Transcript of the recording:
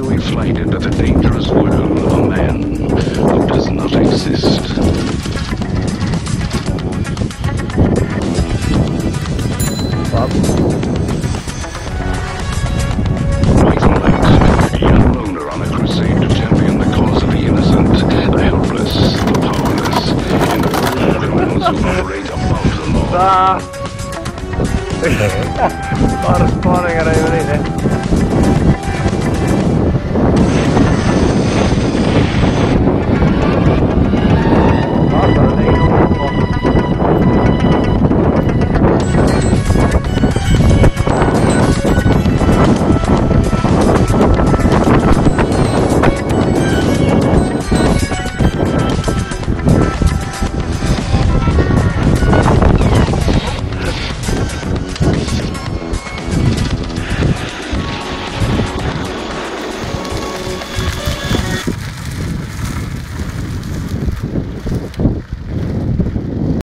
we flight into the dangerous world of a man who does not exist. A young loner on a crusade to champion the cause of the innocent, the helpless, the powerless, and the brutal criminals who operate above the law. Bara spaningar över det.